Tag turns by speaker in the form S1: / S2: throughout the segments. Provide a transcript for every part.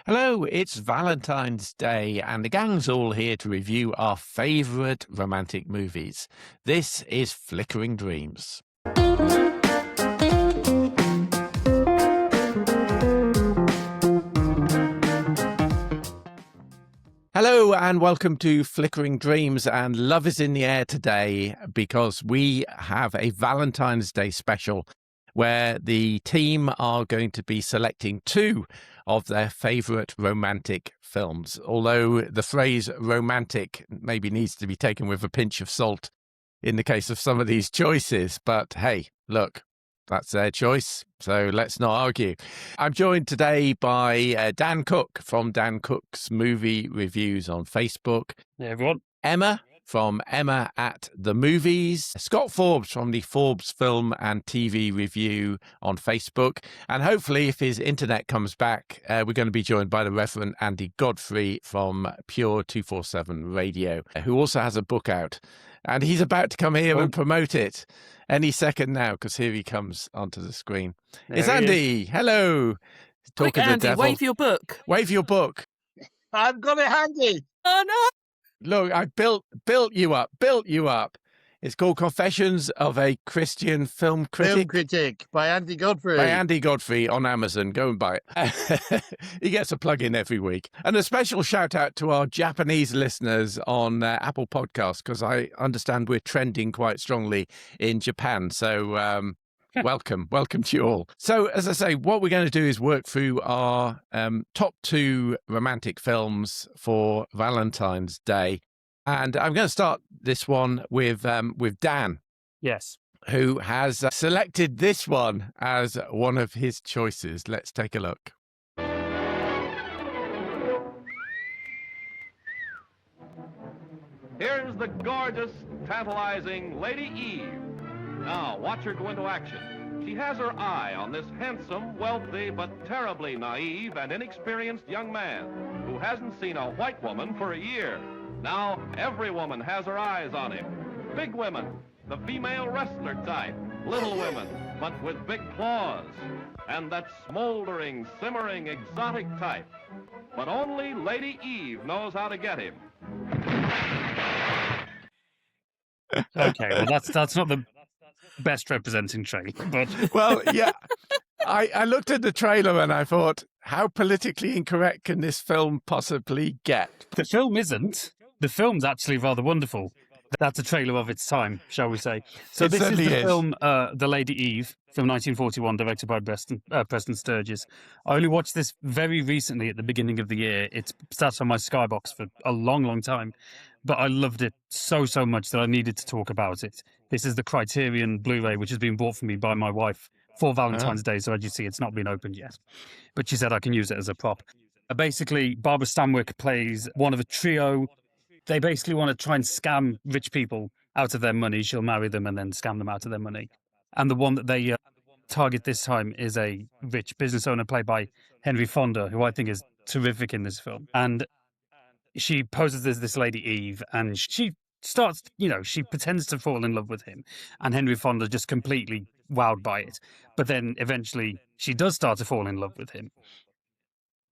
S1: Hello, it's Valentine's Day, and the gang's all here to review our favourite romantic movies. This is Flickering Dreams. Hello and welcome to Flickering Dreams, and love is in the air today because we have a Valentine's Day special where the team are going to be selecting two of their favourite romantic films, although the phrase romantic maybe needs to be taken with a pinch of salt in the case of some of these choices. But hey, look, that's their choice, so let's not argue. I'm joined today by Dan Cook from Dan Cook's Movie Reviews on Facebook.
S2: Hey, everyone.
S1: Emma from Emma at the Movies, Scott Forbes from the Forbes Film and TV Review on Facebook, and hopefully if his internet comes back, we're going to be joined by the Reverend Andy Godfrey from Pure 247 Radio, who also has a book out, and he's about to come here and promote it any second now, because here he comes onto the screen. It's Andy. Hello.
S2: Quick, Andy, wave your book.
S1: Wave your book.
S3: I've got it handy.
S2: Oh, no.
S1: Look, I built you up. It's called Confessions of a Christian Film Critic.
S3: Film Critic by Andy Godfrey.
S1: By Andy Godfrey on Amazon. Go and buy it. He gets a plug-in every week. And a special shout-out to our Japanese listeners on Apple Podcasts, because I understand we're trending quite strongly in Japan. So welcome to you all. So, as I say, what we're going to do is work through our top two romantic films for Valentine's Day. And I'm going to start this one with Dan.
S2: Yes.
S1: Who has selected this one as one of his choices. Let's take a look.
S4: Here's the gorgeous, tantalizing Lady Eve. Now, watch her go into action. She has her eye on this handsome, wealthy, but terribly naive and inexperienced young man who hasn't seen a white woman for a year. Now, every woman has her eyes on him. Big women, the female wrestler type. Little women, but with big claws. And that smoldering, simmering, exotic type. But only Lady Eve knows how to get him.
S2: Okay, well, that's not the best representing trait, but...
S1: Well, yeah, I looked at the trailer and I thought, how politically incorrect can this film possibly get?
S2: The film isn't. The film's actually rather wonderful. That's a trailer of its time, shall we say. So this is the film The Lady Eve from 1941, directed by Preston Sturges. I only watched this very recently at the beginning of the year. It's sat on my Skybox for a long, long time, but I loved it so much that I needed to talk about it. This is the Criterion Blu-ray, which has been bought for me by my wife for Valentine's Day, so as you see, it's not been opened yet. But she said I can use it as a prop. Basically, Barbara Stanwyck plays one of a trio. They basically want to try and scam rich people out of their money. She'll marry them and then scam them out of their money. And the one that they target this time is a rich business owner played by Henry Fonda, who I think is terrific in this film. And she poses as this Lady Eve, and she starts, she pretends to fall in love with him. And Henry Fonda just completely wowed by it. But then eventually she does start to fall in love with him.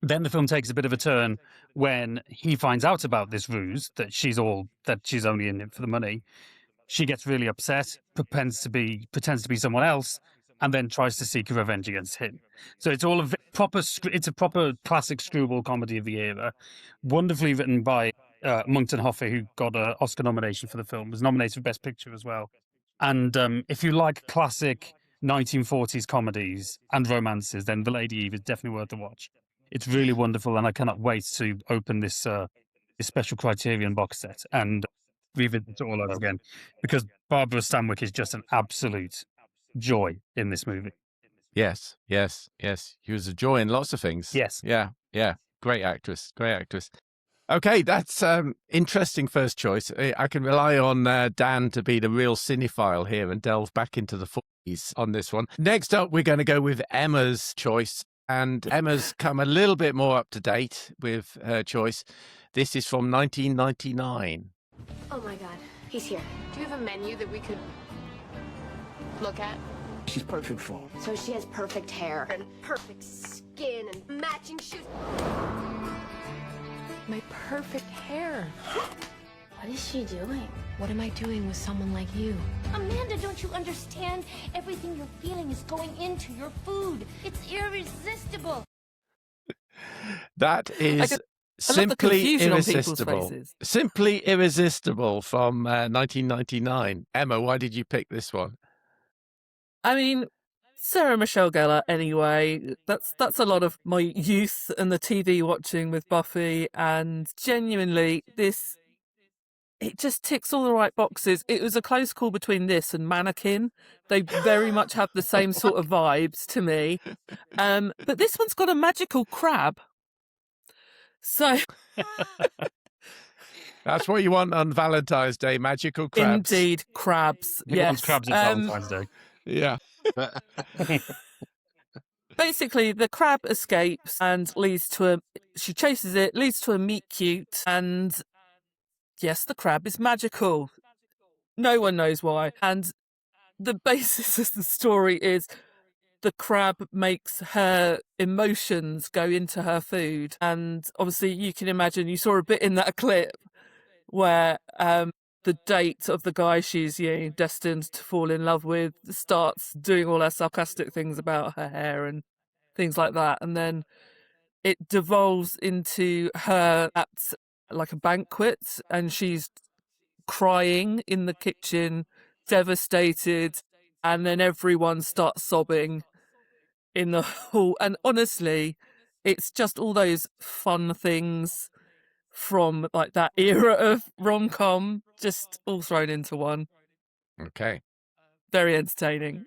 S2: Then the film takes a bit of a turn when he finds out about this ruse that she's only in it for the money. She gets really upset, pretends to be someone else, and then tries to seek revenge against him. So it's all it's a proper classic screwball comedy of the era, wonderfully written by Monkton Hoffe, who got an Oscar nomination for the film, was nominated for Best Picture as well. And if you like classic 1940s comedies and romances, then The Lady Eve is definitely worth a watch. It's really wonderful, and I cannot wait to open this special Criterion box set and revisit it all over again, because Barbara Stanwyck is just an absolute joy in this movie.
S1: Yes. She was a joy in lots of things.
S2: Yes.
S1: Yeah. Great actress. Okay, that's interesting first choice. I can rely on Dan to be the real cinephile here and delve back into the 40s on this one. Next up, we're going to go with Emma's choice. And Emma's come a little bit more up to date with her choice. This is from 1999.
S5: Oh my God, he's here. Do you have a menu that we could look at?
S6: She's perfect for him.
S5: So she has perfect hair and perfect skin and matching shoes. my perfect hair.
S6: What is she doing?
S5: What am I doing with someone like you?
S6: Amanda, don't you understand? Everything you're feeling is going into your food. It's irresistible.
S1: That is Simply Irresistible. Simply Irresistible from 1999. Emma, why did you pick this one?
S7: I mean, Sarah Michelle Gellar, anyway. That's a lot of my youth and the TV watching with Buffy, and genuinely, it just ticks all the right boxes. It was a close call between this and Mannequin. They very much have the same sort of vibes to me. But this one's got a magical crab. So
S1: that's what you want on Valentine's Day, magical crabs.
S7: Indeed, crabs. Yes.
S2: Crabs at Valentine's Day.
S1: Yeah.
S7: Basically, the crab escapes and she chases it, leads to a meet cute, and yes, the crab is magical. No one knows why. And the basis of the story is the crab makes her emotions go into her food. And obviously, you can imagine, you saw a bit in that clip where the date of the guy she's destined to fall in love with starts doing all her sarcastic things about her hair and things like that. And then it devolves into her at like a banquet, and she's crying in the kitchen, devastated, and then everyone starts sobbing in the hall. And honestly, it's just all those fun things from like that era of rom-com, just all thrown into one.
S1: Okay.
S7: Very entertaining.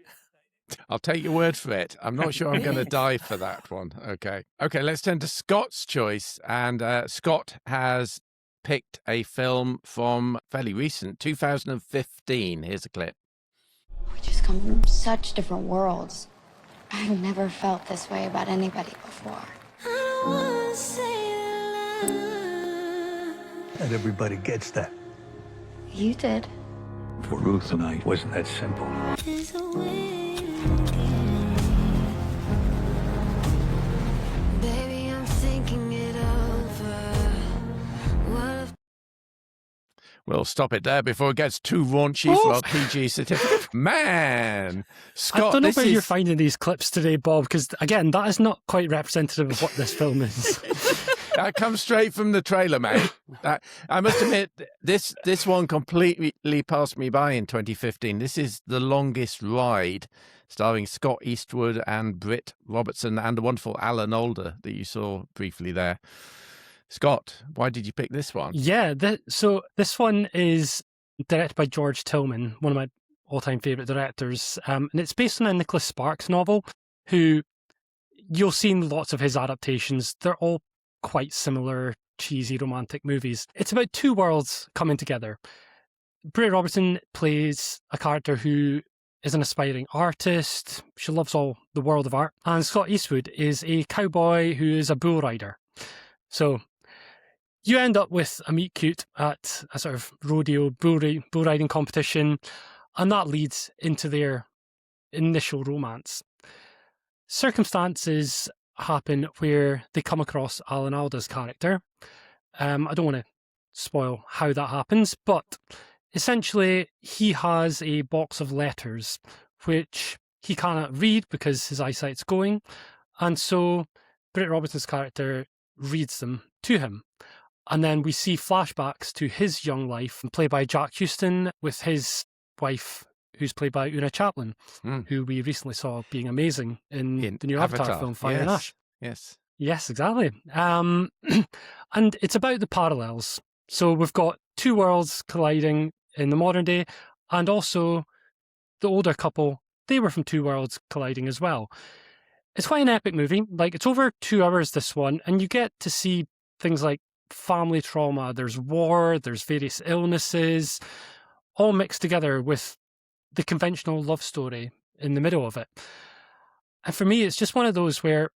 S1: I'll take your word for it. I'm not sure I'm going to die for that one. Okay. Okay, let's turn to Scott's choice. And Scott has picked a film from fairly recent, 2015. Here's a clip.
S6: We just come from such different worlds. I've never felt this way about anybody before.
S8: Not everybody gets that.
S6: You did.
S8: For Ruth and I, it wasn't that simple.
S6: Baby, I'm thinking it over.
S1: We'll stop it there before it gets too raunchy for our PG certificate. Man, Scott,
S9: I don't know where you're finding these clips today, Bob, because, again, that is not quite representative of what this film is.
S1: That comes straight from the trailer, mate. I must admit, this one completely passed me by in 2015. This is The Longest Ride, starring Scott Eastwood and Britt Robertson and the wonderful Alan Alda that you saw briefly there. Scott, why did you pick this one?
S9: Yeah, so this one is directed by George Tillman, one of my all-time favourite directors, and it's based on a Nicholas Sparks novel, who you'll see in lots of his adaptations. They're all quite similar, cheesy, romantic movies. It's about two worlds coming together. Britt Robertson plays a character who is an aspiring artist. She loves all the world of art. And Scott Eastwood is a cowboy who is a bull rider. So you end up with a meet cute at a sort of rodeo bull riding competition, and that leads into their initial romance. Circumstances happen where they come across Alan Alda's character. I don't want to spoil how that happens, but essentially he has a box of letters which he cannot read because his eyesight's going, and so Britt Robertson's character reads them to him. And then we see flashbacks to his young life, played by Jack Huston, with his wife, who's played by Una Chaplin, who we recently saw being amazing in the new Avatar film, Fire and Ash. Yes, exactly. And it's about the parallels. So we've got two worlds colliding in the modern day, and also the older couple, they were from two worlds colliding as well. It's quite an epic movie. Like, it's over 2 hours, this one, and you get to see things like family trauma, there's war, there's various illnesses, all mixed together with the conventional love story in the middle of it. And for me, it's just one of those where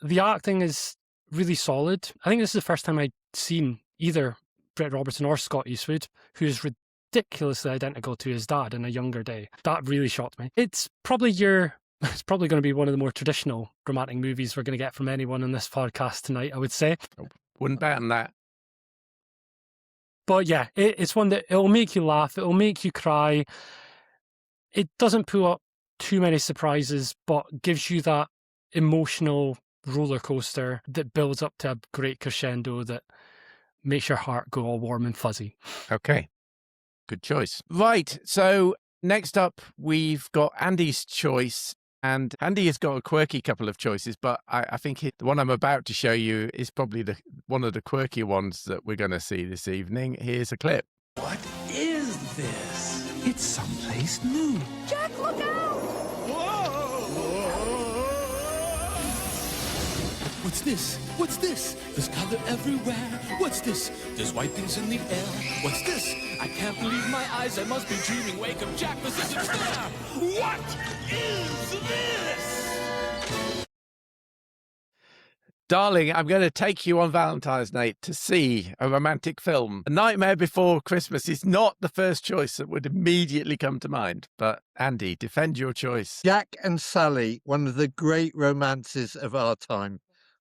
S9: the acting is really solid. I think this is the first time I'd seen either Britt Robertson or Scott Eastwood, who is ridiculously identical to his dad in a younger day. That really shocked me. It's probably going to be one of the more traditional romantic movies we're going to get from anyone on this podcast tonight, I would say.
S1: Wouldn't bet on that.
S9: But yeah, it's one that it'll make you laugh, it'll make you cry. It doesn't pull up too many surprises, but gives you that emotional roller coaster that builds up to a great crescendo that makes your heart go all warm and fuzzy.
S1: Okay, good choice. Right, so next up we've got Andy's choice, and Andy has got a quirky couple of choices, but I think the one I'm about to show you is probably one of the quirky ones that we're going to see this evening. Here's a clip.
S10: What is this? It's someplace new.
S6: Jack, look out!
S10: What's this? What's this? There's color everywhere. What's this? There's white things in the air. What's this? I can't believe my eyes. I must be dreaming. Wake up, Jack. This isn't fair. What is this?
S1: Darling, I'm going to take you on Valentine's night to see a romantic film. A Nightmare Before Christmas is not the first choice that would immediately come to mind. But Andy, defend your choice.
S3: Jack and Sally, one of the great romances of our time.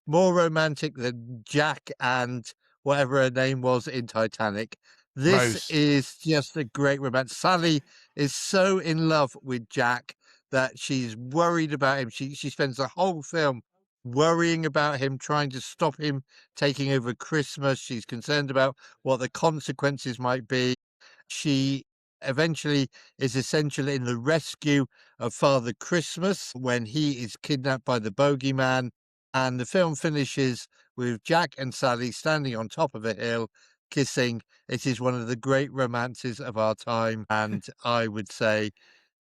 S3: More romantic than Jack and whatever her name was in Titanic. This
S1: Rose.
S3: is just a great romance. Sally is so in love with Jack that she's worried about him. She spends the whole film worrying about him, trying to stop him taking over Christmas. She's concerned about what the consequences might be. She eventually is essential in the rescue of Father Christmas when he is kidnapped by the bogeyman. And the film finishes with Jack and Sally standing on top of a hill, kissing. It is one of the great romances of our time. And I would say,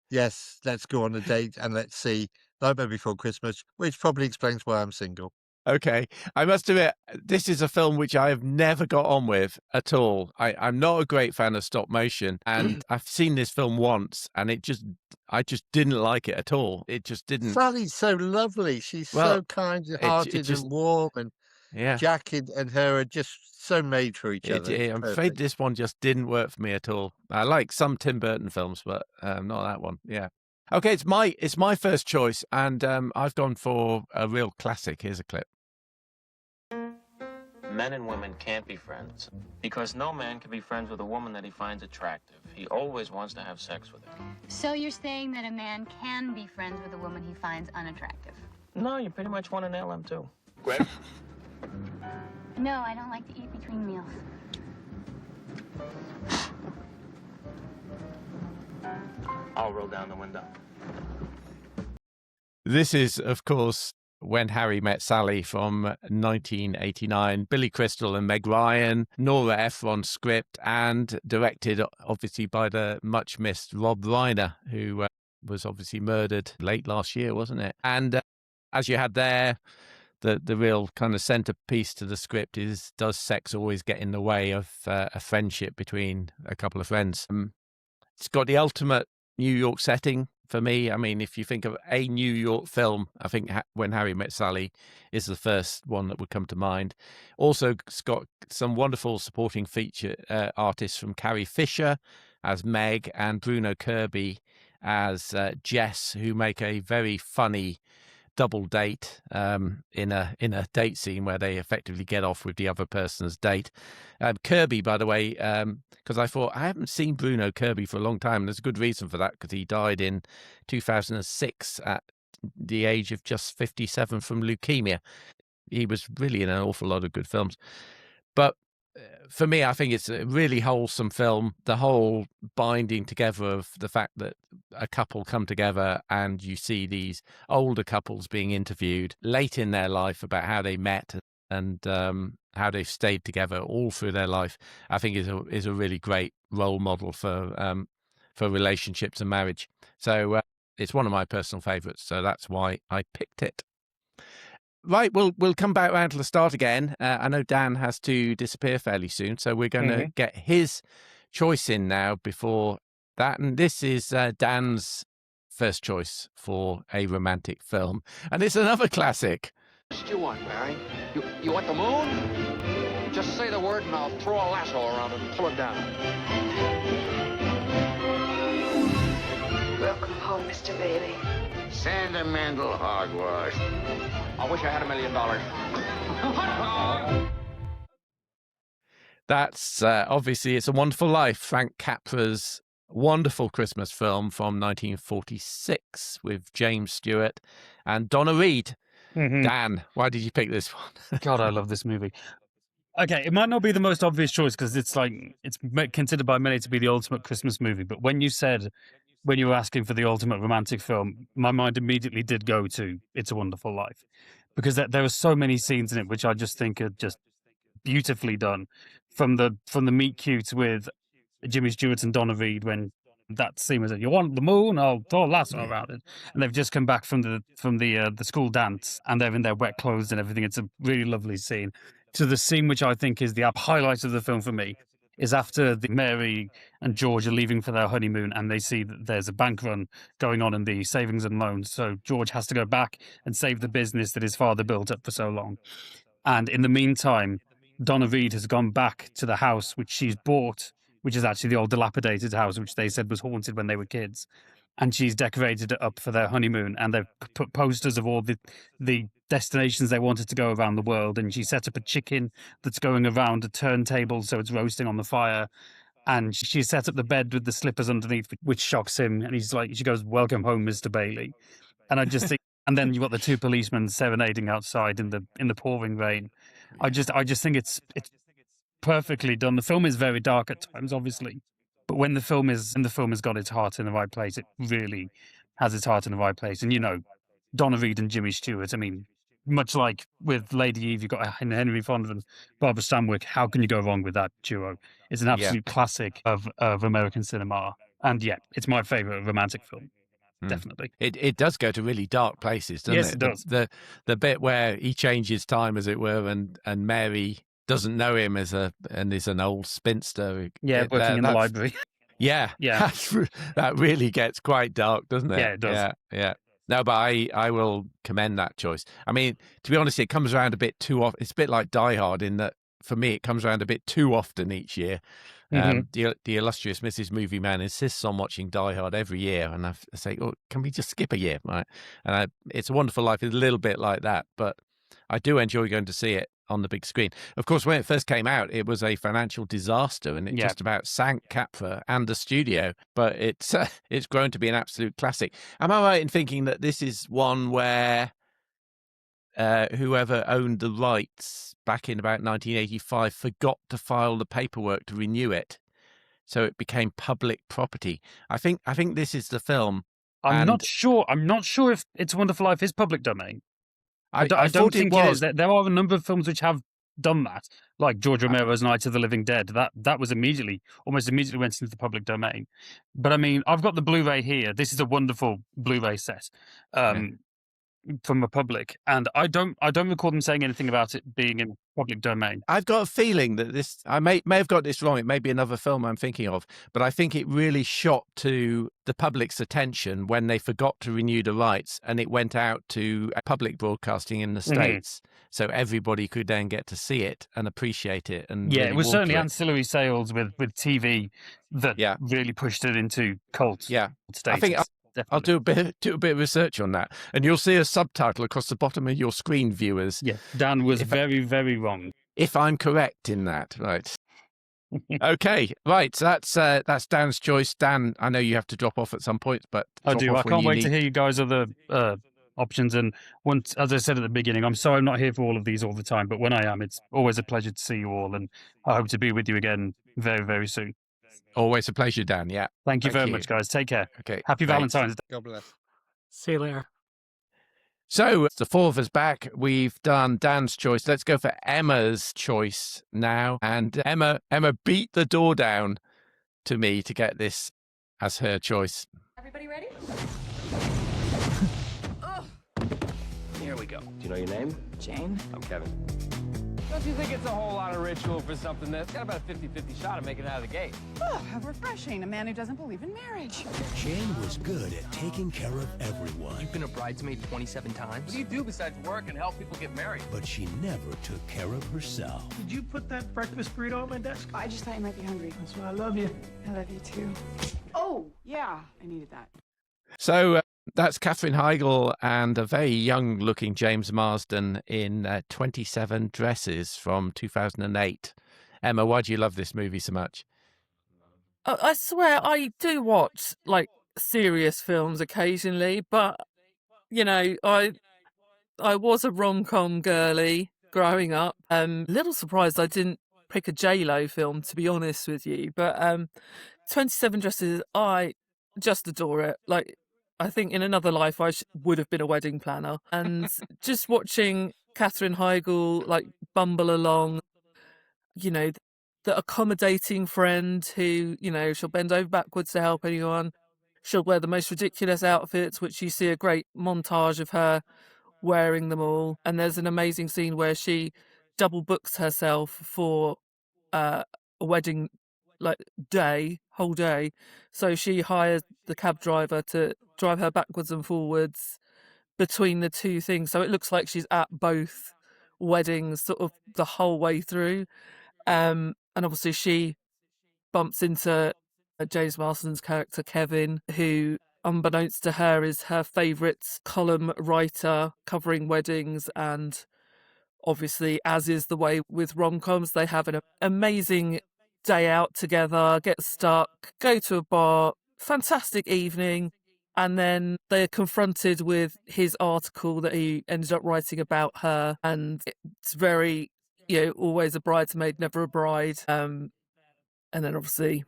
S3: yes, let's go on a date and let's see Nightmare Before Christmas, which probably explains why I'm single.
S1: Okay. I must admit, this is a film which I have never got on with at all. I'm not a great fan of stop motion, and I've seen this film once, and I just didn't like it at all. It just didn't.
S3: Sally's so lovely. She's so kind-hearted and warm, and
S1: yeah.
S3: Jack and her are just so made for each other.
S1: I'm afraid this one just didn't work for me at all. I like some Tim Burton films, but not that one. Yeah. Okay, it's my first choice, and I've gone for a real classic. Here's a clip.
S11: Men and women can't be friends because no man can be friends with a woman that he finds attractive. He always wants to have sex with her.
S12: So you're saying that a man can be friends with a woman he finds unattractive?
S11: No, you pretty much want to nail him too.
S10: Gwen?
S12: No, I don't like to eat between meals.
S11: I'll roll down the window.
S1: This is, of course, When Harry Met Sally from 1989. Billy Crystal and Meg Ryan, Nora Ephron script, and directed, obviously, by the much-missed Rob Reiner, who was obviously murdered late last year, wasn't it? And as you had there, the real kind of centerpiece to the script is, does sex always get in the way of a friendship between a couple of friends? It's got the ultimate New York setting for me. I mean, if you think of a New York film, I think When Harry Met Sally is the first one that would come to mind. Also, it's got some wonderful supporting feature artists from Carrie Fisher as Meg and Bruno Kirby as Jess, who make a very funny double date in a date scene where they effectively get off with the other person's date. Kirby, by the way, because I thought I haven't seen Bruno Kirby for a long time. And there's a good reason for that, because he died in 2006 at the age of just 57 from leukemia. He was really in an awful lot of good films. But for me, I think it's a really wholesome film. The whole binding together of the fact that a couple come together and you see these older couples being interviewed late in their life about how they met and how they've stayed together all through their life, I think is a really great role model for relationships and marriage. So it's one of my personal favourites. So that's why I picked it. Right, we'll come back around to the start again. I know Dan has to disappear fairly soon, so we're going to get his choice in now before that. And this is Dan's first choice for a romantic film. And it's another classic.
S13: What do you want, Barry? You want the moon? Just say the word and I'll throw a lasso around it and pull it down.
S14: Welcome home, Mr. Bailey.
S13: Sentimental hogwash. I wish I had $1 million.
S1: That's obviously It's a Wonderful Life, Frank Capra's wonderful Christmas film from 1946 with James Stewart and Donna Reed.
S2: Mm-hmm.
S1: Dan, why did you pick this one?
S2: God, I love this movie. Okay, it might not be the most obvious choice because it's considered by many to be the ultimate Christmas movie. But when you were asking for the ultimate romantic film, my mind immediately did go to It's a Wonderful Life, because there are so many scenes in it which I just think are just beautifully done. From the meet cute with Jimmy Stewart and Donna Reed when that scene was, you want the moon? I'll throw a lasso around it. And they've just come back from the school dance and they're in their wet clothes and everything. It's a really lovely scene. To the scene which I think is the highlight of the film for me is after Mary and George are leaving for their honeymoon and they see that there's a bank run going on in the savings and loans. So George has to go back and save the business that his father built up for so long. And in the meantime, Donna Reed has gone back to the house which she's bought, which is actually the old dilapidated house, which they said was haunted when they were kids. And she's decorated it up for their honeymoon. And they've put posters of all the destinations they wanted to go around the world. And she set up a chicken that's going around a turntable, so it's roasting on the fire. And she set up the bed with the slippers underneath, which shocks him. And she goes, "Welcome home, Mr. Bailey." And I just think, and then you've got the two policemen serenading outside in the pouring rain. I just think it's perfectly done. The film is very dark at times, obviously, but when the film has got its heart in the right place, it really has its heart in the right place. And Donna Reed and Jimmy Stewart. I mean, much like with Lady Eve, you've got Henry Fonda and Barbara Stanwyck. How can you go wrong with that duo? It's an absolute classic of American cinema, and it's my favorite romantic film. Definitely.
S1: It does go to really dark places, doesn't it?
S2: Yes, it does.
S1: The bit where he changes time, as it were, and Mary doesn't know him is an old spinster.
S2: Working in the library.
S1: Yeah. That really gets quite dark, doesn't it?
S2: Yeah, it does.
S1: Yeah. No, but I will commend that choice. I mean, to be honest, it comes around a bit too often. It's a bit like Die Hard in that, for me, it comes around a bit too often each year. The illustrious Mrs. Movie Man insists on watching Die Hard every year, and I say, "Oh, can we just skip a year?" Right? And It's a Wonderful Life is a little bit like that, but I do enjoy going to see it on the big screen. Of course, when it first came out, it was a financial disaster, and it just about sank Capra and the studio. But it's grown to be an absolute classic. Am I right in thinking that this is one where whoever owned the rights back in about 1985 forgot to file the paperwork to renew it, so it became public property? I think this is the film.
S2: I'm not sure if It's a Wonderful Life is public domain. I don't think it was. There are a number of films which have done that, like George Romero's Night of the Living Dead. That was almost immediately went into the public domain. But I mean, I've got the Blu-ray here. This is a wonderful Blu-ray set. From Republic, and I don't recall them saying anything about it being in public domain.
S1: I've got a feeling that this, I may have got this wrong, it may be another film I'm thinking of, but I think it really shot to the public's attention when they forgot to renew the rights, and it went out to public broadcasting in the States, so everybody could then get to see it and appreciate it. And
S2: it was certainly ancillary sales with TV that really pushed it into cult status.
S1: I think
S2: Definitely.
S1: I'll do a bit of research on that, and you'll see a subtitle across the bottom of your screen, viewers.
S2: Yeah, Dan was very, very wrong.
S1: If I'm correct in that, right? Okay, right. So that's Dan's choice. Dan, I know you have to drop off at some point, but
S2: I do. I can't wait to hear you guys' other options. And once, as I said at the beginning, I'm sorry I'm not here for all of these all the time, but when I am, it's always a pleasure to see you all, and I hope to be with you again very, very soon.
S1: Always a pleasure, Dan. Yeah.
S2: Thank you very much, guys. Take care.
S1: Okay.
S2: Happy Valentine's Day.
S3: God bless.
S9: See you later.
S1: So the four of us back. We've done Dan's choice. Let's go for Emma's choice now. And Emma beat the door down to me to get this as her choice.
S5: Everybody ready?
S14: Here we go. Do you know your name?
S5: Jane.
S14: I'm Kevin.
S15: Don't you think it's a whole lot of ritual for something that's got about a 50-50 shot of making it out of the gate?
S16: Oh, how refreshing. A man who doesn't believe in marriage.
S10: Jane was good at taking care of everyone.
S14: You've been a bridesmaid 27 times?
S15: What do you do besides work and help people get married?
S10: But she never took care of herself.
S17: Did you put that breakfast burrito on my desk?
S16: I just thought you might be hungry.
S17: That's why I love you.
S16: I love you too. Oh, yeah, I needed that.
S1: So that's Katherine Heigl and a very young-looking James Marsden in 27 Dresses from 2008. Emma, why do you love this movie so much?
S7: I swear I do watch like serious films occasionally, but I was a rom-com girly growing up. Little surprised I didn't pick a J-Lo film, to be honest with you. But 27 Dresses, I just adore it. Like, I think in another life I would have been a wedding planner. And just watching Katherine Heigl like bumble along, the accommodating friend who, she'll bend over backwards to help anyone. She'll wear the most ridiculous outfits, which you see a great montage of her wearing them all. And there's an amazing scene where she double books herself for a wedding whole day. So she hires the cab driver to drive her backwards and forwards between the two things. So it looks like she's at both weddings sort of the whole way through. And obviously she bumps into James Marsden's character, Kevin, who, unbeknownst to her, is her favourite column writer covering weddings. And obviously, as is the way with rom-coms, they have an amazing day out together, get stuck, go to a bar, fantastic evening, and then they're confronted with his article that he ended up writing about her. And it's very, always a bridesmaid, never a bride. And then obviously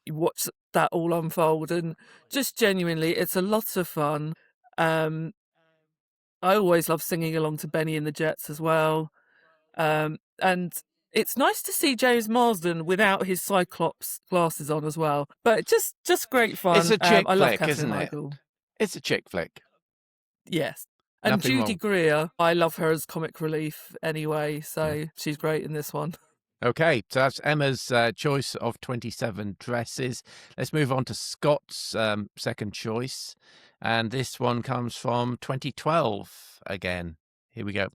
S7: you watch that all unfold, and just genuinely, it's a lot of fun. I always love singing along to Benny and the Jets as well. And it's nice to see James Marsden without his Cyclops glasses on as well. But just great fun.
S1: It's a chick
S7: I love
S1: flick,
S7: Katherine
S1: isn't it?
S7: Heigl.
S1: It's a chick flick.
S7: Yes. And
S1: Nothing
S7: Judy
S1: wrong.
S7: Greer, I love her as comic relief anyway, so she's great in this one.
S1: Okay, so that's Emma's choice of 27 Dresses. Let's move on to Scott's second choice. And this one comes from 2012 again. Here we go.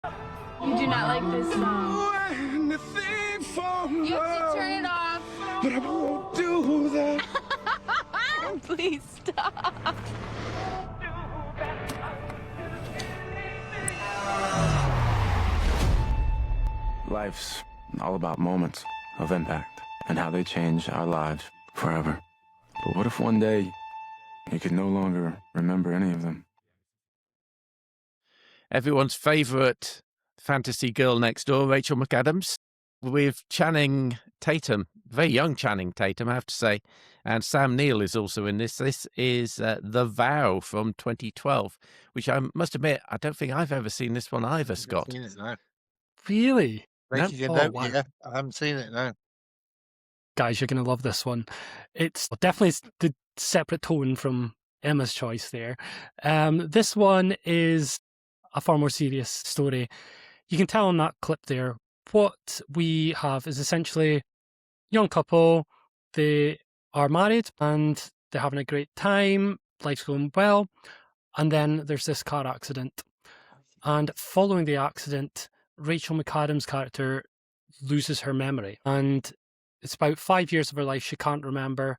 S5: You do not like this song.
S10: Anything for
S5: You have to turn it off.
S10: but I won't do that.
S5: Please stop.
S18: Life's all about moments of impact and how they change our lives forever. But what if one day you could no longer remember any of them?
S1: Everyone's favourite fantasy girl next door, Rachel McAdams, with Channing Tatum, very young Channing Tatum, I have to say, and Sam Neill is also in this. This is The Vow from 2012, which I must admit, I don't think I've ever seen this one either, Scott.
S3: I've seen it now.
S9: Really?
S3: Making
S1: No?
S3: a
S9: Oh,
S3: note
S9: wow.
S3: here. I haven't seen it now.
S9: Guys, you're going to love this one. It's definitely the separate tone from Emma's choice there. This one is a far more serious story. You can tell in that clip there, what we have is essentially a young couple. They are married and they're having a great time. Life's going well. And then there's this car accident. And following the accident, Rachel McAdams' character loses her memory. And it's about 5 years of her life she can't remember,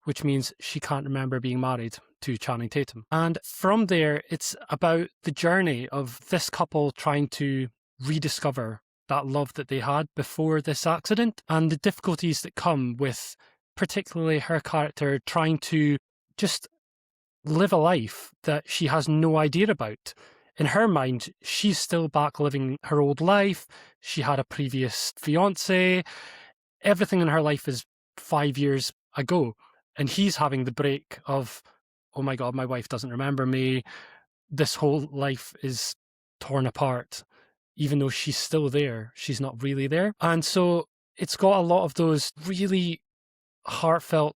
S9: which means she can't remember being married to Channing Tatum. And from there, it's about the journey of this couple trying to rediscover that love that they had before this accident and the difficulties that come with particularly her character trying to just live a life that she has no idea about. In her mind, she's still back living her old life. She had a previous fiance. Everything in her life is 5 years ago. And he's having the break of, oh my God, my wife doesn't remember me. This whole life is torn apart. Even though she's still there, she's not really there. And so it's got a lot of those really heartfelt,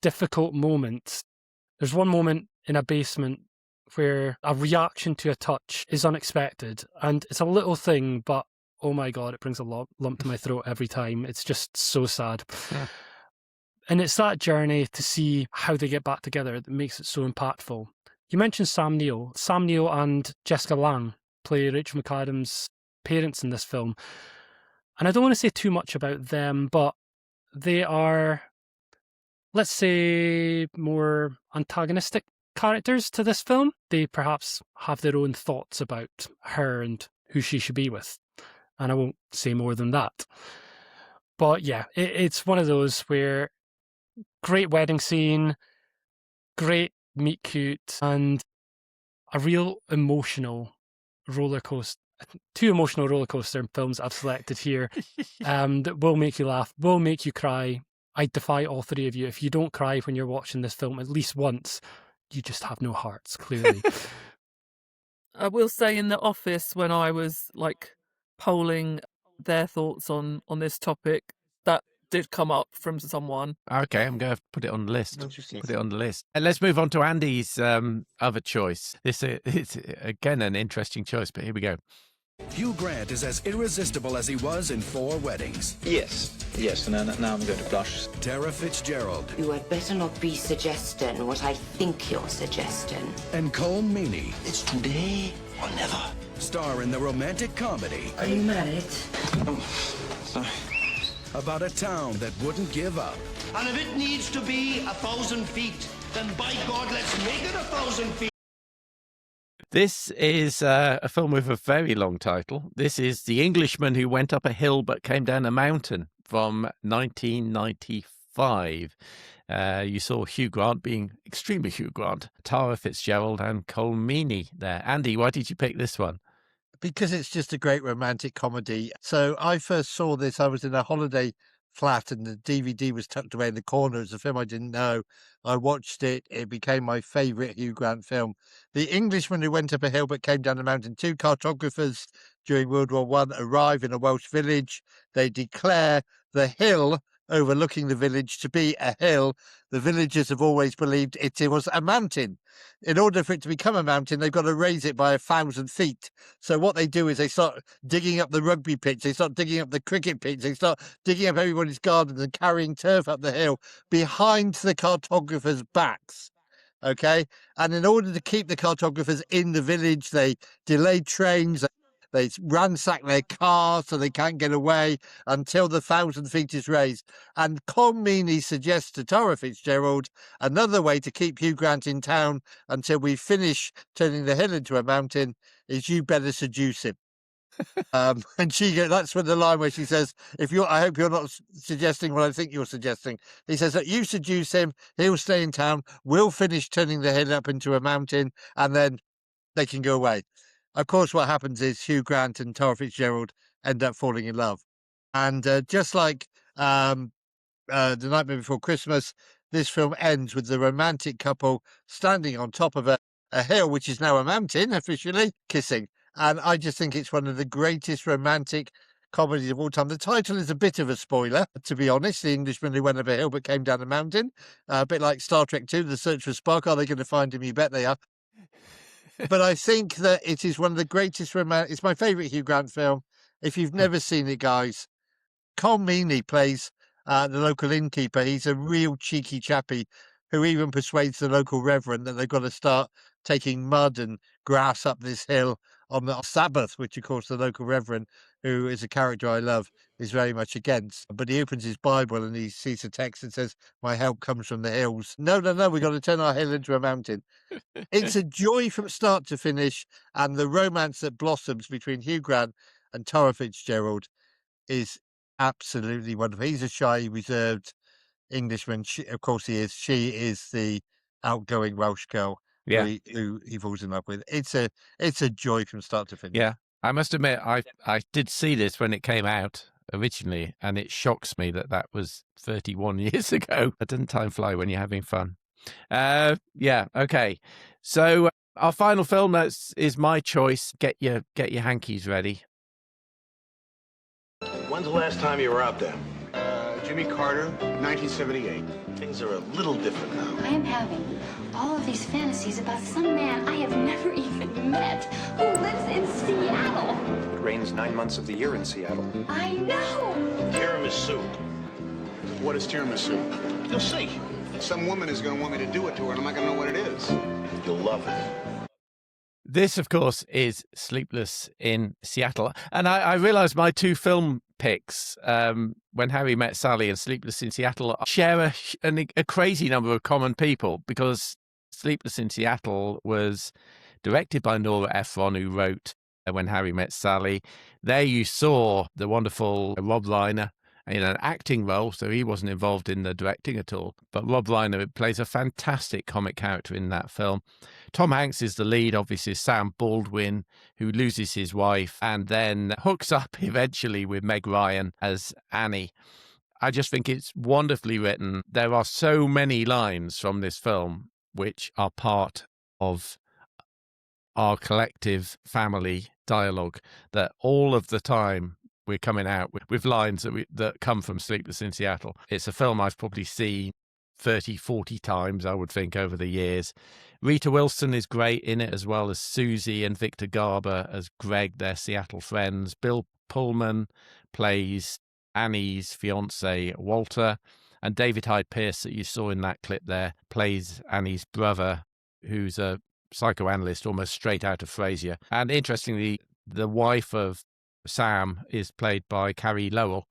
S9: difficult moments. There's one moment in a basement where a reaction to a touch is unexpected. And it's a little thing, but oh my God, it brings a lump to my throat every time. It's just so sad.
S1: Yeah.
S9: And it's that journey to see how they get back together that makes it so impactful. You mentioned Sam Neill. Sam Neill and Jessica Lange play Rachel McAdams' parents in this film. And I don't want to say too much about them, but they are, let's say, more antagonistic characters to this film. They perhaps have their own thoughts about her and who she should be with. and I won't say more than that. But yeah, it's one of those where great wedding scene, great meet cute, and a real emotional roller coaster. 2 emotional roller coaster films I've selected here that will make you laugh, will make you cry. I defy all 3 of you. If you don't cry when you're watching this film at least once, you just have no hearts, clearly.
S7: I will say in the office when I was like polling their thoughts on this topic, that did come up from someone.
S1: Okay, I'm going to put it on the list. Put it on the list. And let's move on to Andy's other choice. This is, again, an interesting choice, but here we go.
S19: Hugh Grant is as irresistible as he was in 4 Weddings.
S11: Yes, and now I'm going to blush.
S19: Tara Fitzgerald.
S20: You had better not be suggesting what I think you're suggesting.
S19: And Colm Meaney.
S20: It's today or never.
S19: Star in the romantic comedy.
S20: Are you married?
S19: Sorry. About a town that wouldn't give up.
S21: And if it needs to be 1,000 feet, then by God, let's make it 1,000 feet.
S1: This is a film with a very long title. This is The Englishman Who Went Up a Hill But Came Down a Mountain from 1995. You saw Hugh Grant being extremely Hugh Grant, Tara Fitzgerald and Colm Meaney there. Andy, why did you pick this one?
S3: Because it's just a great romantic comedy. So I first saw this, I was in a holiday flat and the DVD was tucked away in the corner. It's a film I didn't know. I watched it. It became my favourite Hugh Grant film. The Englishman Who Went Up a Hill But Came Down a Mountain. 2 cartographers during World War I arrive in a Welsh village. They declare the hill overlooking the village to be a hill. The villagers have always believed it was a mountain. In order for it to become a mountain, they've got to raise it by 1,000 feet. So what they do is they start digging up the rugby pitch, they start digging up the cricket pitch, they start digging up everybody's gardens and carrying turf up the hill behind the cartographers' backs. Okay? And in order to keep the cartographers in the village, they delay trains, they ransack their cars so they can't get away until the 1,000 feet is raised. And Colm Meaney suggests to Tara Fitzgerald another way to keep Hugh Grant in town until we finish turning the hill into a mountain is you better seduce him. And that's when the line where she says, I hope you're not suggesting what I think you're suggesting. He says that you seduce him, he'll stay in town, we'll finish turning the hill up into a mountain, and then they can go away. Of course, what happens is Hugh Grant and Tara Fitzgerald end up falling in love. And just like The Nightmare Before Christmas, this film ends with the romantic couple standing on top of a hill, which is now a mountain, officially, kissing. And I just think it's one of the greatest romantic comedies of all time. The title is a bit of a spoiler, to be honest. The Englishman Who Went Up a Hill But Came Down a Mountain. A bit like Star Trek 2, The Search for Spock. Are they going to find him? You bet they are. But I think that it is one of the greatest it's my favourite Hugh Grant film. If you've never seen it, guys, Colm Meaney plays the local innkeeper. He's a real cheeky chappy who even persuades the local reverend that they've got to start taking mud and grass up this hill on the Sabbath, which, of course, the local reverend, who is a character I love, is very much against. But he opens his Bible and he sees a text that says, "My help comes from the hills." No, we've got to turn our hill into a mountain. It's a joy from start to finish, and the romance that blossoms between Hugh Grant and Tara Fitzgerald is absolutely wonderful. He's a shy, reserved Englishman. Of course he is. She is the outgoing Welsh girl who he falls in love with. It's a joy from start to finish.
S1: Yeah, I must admit, I did see this when it came out originally, and it shocks me that was 31 years ago. Doesn't time fly when you're having fun? Okay. So our final film is my choice. Get your hankies ready.
S22: When's the last time you were out there? Jimmy Carter, 1978. Things are a little different now.
S6: I am having all of these fantasies about some man I have never even met who lives in Seattle.
S14: It rains 9 months of the year in Seattle.
S6: I know.
S22: Tiramisu. What is tiramisu? You'll see. Some woman is going to want me to do it to her, and I'm not going to know what it is. You'll love it.
S1: This, of course, is Sleepless in Seattle. And I realised my 2 film picks, When Harry Met Sally and Sleepless in Seattle, share a crazy number of common people, because Sleepless in Seattle was directed by Nora Ephron, who wrote When Harry Met Sally. There you saw the wonderful Rob Reiner in an acting role, so he wasn't involved in the directing at all. But Rob Reiner plays a fantastic comic character in that film. Tom Hanks is the lead, obviously Sam Baldwin, who loses his wife and then hooks up eventually with Meg Ryan as Annie. I just think it's wonderfully written. There are so many lines from this film which are part of our collective family dialogue, that all of the time we're coming out with lines that come from Sleepless in Seattle. It's a film I've probably seen 30, 40 times, I would think, over the years. Rita Wilson is great in it, as well as Susie, and Victor Garber as Greg, their Seattle friends. Bill Pullman plays Annie's fiance, Walter, and David Hyde Pierce, that you saw in that clip there, plays Annie's brother, who's a psychoanalyst almost straight out of Frasier. And interestingly, the wife of Sam is played by Carrie Lowell,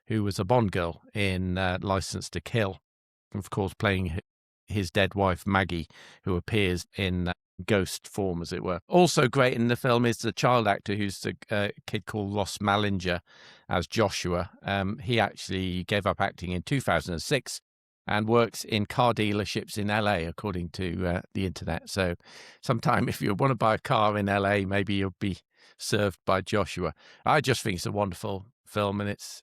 S1: who was a Bond girl in License to Kill, of course playing his dead wife Maggie, who appears in ghost form, as it were. Also great in the film is the child actor, who's a kid called Ross Malinger as Joshua. He actually gave up acting in 2006 and works in car dealerships in LA, according to the internet. So sometime if you want to buy a car in LA, maybe you'll be served by Joshua. I just think it's a wonderful film, and it's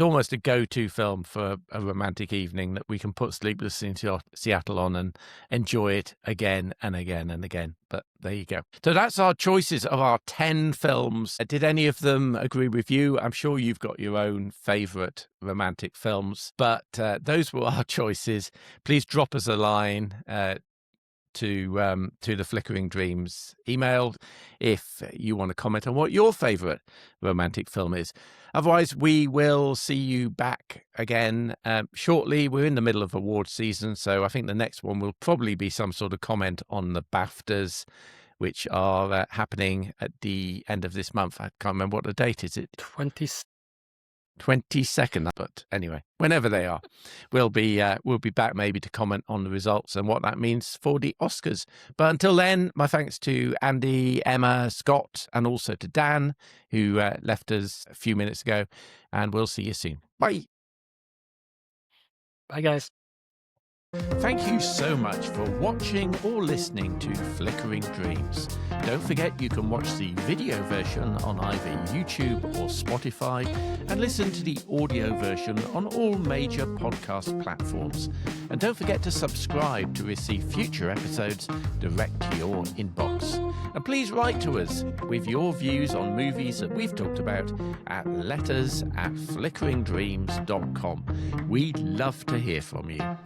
S1: almost a go-to film for a romantic evening, that we can put Sleepless in Seattle on and enjoy it again and again and again. But there you go. So that's our choices of our 10 films. Did any of them agree with you? I'm sure you've got your own favourite romantic films, but those were our choices. Please drop us a line to the Flickering Dreams email if you want to comment on what your favourite romantic film is. Otherwise, we will see you back again shortly. We're in the middle of award season, so I think the next one will probably be some sort of comment on the BAFTAs, which are happening at the end of this month. I can't remember what the date is. 22nd, but anyway, whenever they are, we'll be back maybe to comment on the results and what that means for the Oscars. But until then, my thanks to Andy, Emma, Scott, and also to Dan, who left us a few minutes ago, and we'll see you soon. Bye.
S9: Bye, guys.
S1: Thank you so much for watching or listening to Flickering Dreams. Don't forget you can watch the video version on either YouTube or Spotify, and listen to the audio version on all major podcast platforms. And don't forget to subscribe to receive future episodes direct to your inbox. And please write to us with your views on movies that we've talked about at letters@flickeringdreams.com. We'd love to hear from you.